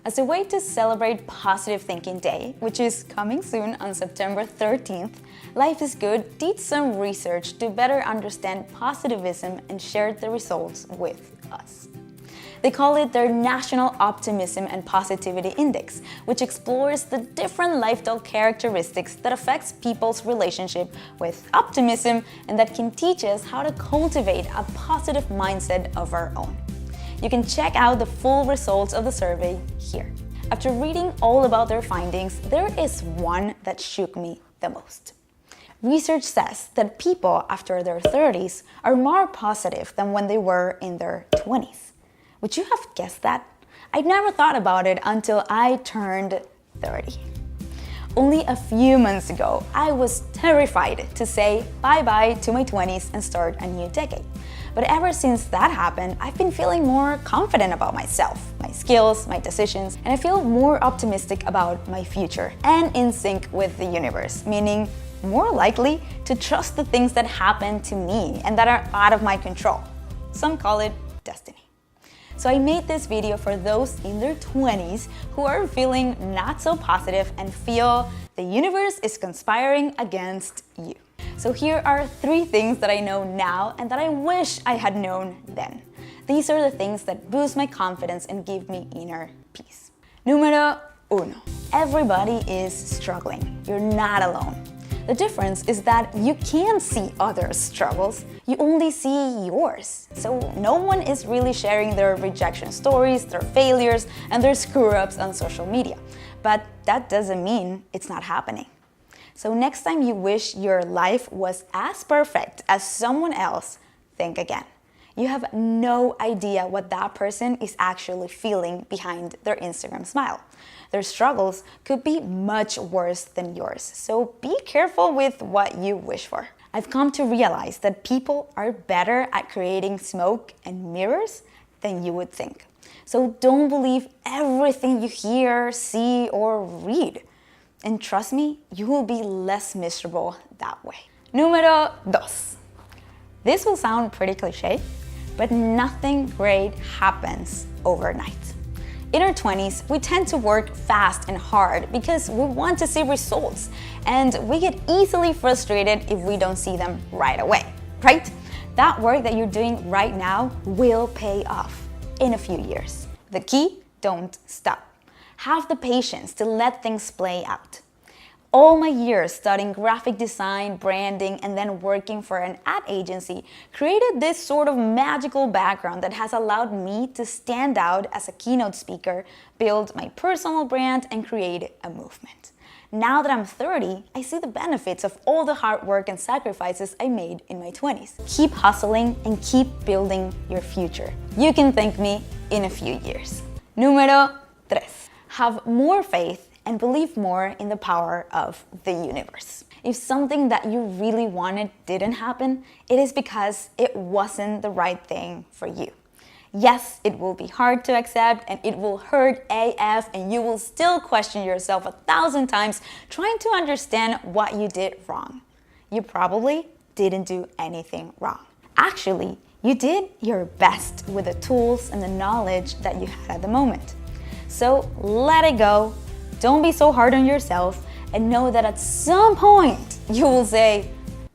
As a way to celebrate Positive Thinking Day, which is coming soon on September 13th, Life is Good did some research to better understand positivism and shared the results with us. They call it their National Optimism and Positivity Index, which explores the different lifestyle characteristics that affects people's relationship with optimism and that can teach us how to cultivate a positive mindset of our own. You can check out the full results of the survey here. After reading all about their findings, there is one that shook me the most. Research says that people after their 30s are more positive than when they were in their 20s. Would you have guessed that? I'd never thought about it until I turned 30. Only a few months ago, I was terrified to say bye-bye to my 20s and start a new decade. But ever since that happened, I've been feeling more confident about myself, my skills, my decisions, and I feel more optimistic about my future and in sync with the universe, meaning more likely to trust the things that happen to me and that are out of my control. Some call it destiny. So I made this video for those in their 20s who are feeling not so positive and feel the universe is conspiring against you. So here are 3 things that I know now and that I wish I had known then. These are the things that boost my confidence and give me inner peace. Número 1. Everybody is struggling. You're not alone. The difference is that you can see others' struggles, you only see yours. So no one is really sharing their rejection stories, their failures, and their screw-ups on social media. But that doesn't mean it's not happening. So next time you wish your life was as perfect as someone else, think again. You have no idea what that person is actually feeling behind their Instagram smile. Their struggles could be much worse than yours, so be careful with what you wish for. I've come to realize that people are better at creating smoke and mirrors than you would think. So don't believe everything you hear, see, or read. And trust me, you will be less miserable that way. Número 2. This will sound pretty cliche, but nothing great happens overnight. In our 20s, we tend to work fast and hard because we want to see results, and we get easily frustrated if we don't see them right away, right? That work that you're doing right now will pay off in a few years. The key, don't stop. Have the patience to let things play out. All my years studying graphic design, branding, and then working for an ad agency created this sort of magical background that has allowed me to stand out as a keynote speaker, build my personal brand, and create a movement. Now that I'm 30, I see the benefits of all the hard work and sacrifices I made in my 20s. Keep hustling and keep building your future. You can thank me in a few years. Número 3. Have more faith and believe more in the power of the universe. If something that you really wanted didn't happen, it is because it wasn't the right thing for you. Yes, it will be hard to accept and it will hurt AF and you will still question yourself 1,000 times trying to understand what you did wrong. You probably didn't do anything wrong. Actually, you did your best with the tools and the knowledge that you had at the moment. So let it go. Don't be so hard on yourself and know that at some point you will say,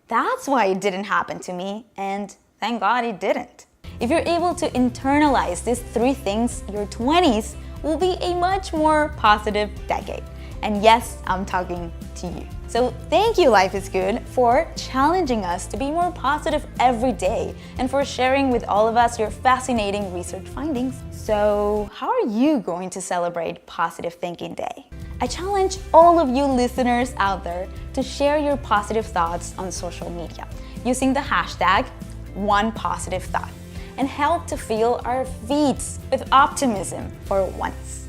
that's why it didn't happen to me, and thank God it didn't. If you're able to internalize these 3 things, your 20s will be a much more positive decade. And yes, I'm talking to you. So thank you, Life is Good, for challenging us to be more positive every day and for sharing with all of us your fascinating research findings. So how are you going to celebrate Positive Thinking Day? I challenge all of you listeners out there to share your positive thoughts on social media using the hashtag #OnePositiveThought and help to fill our feeds with optimism for once.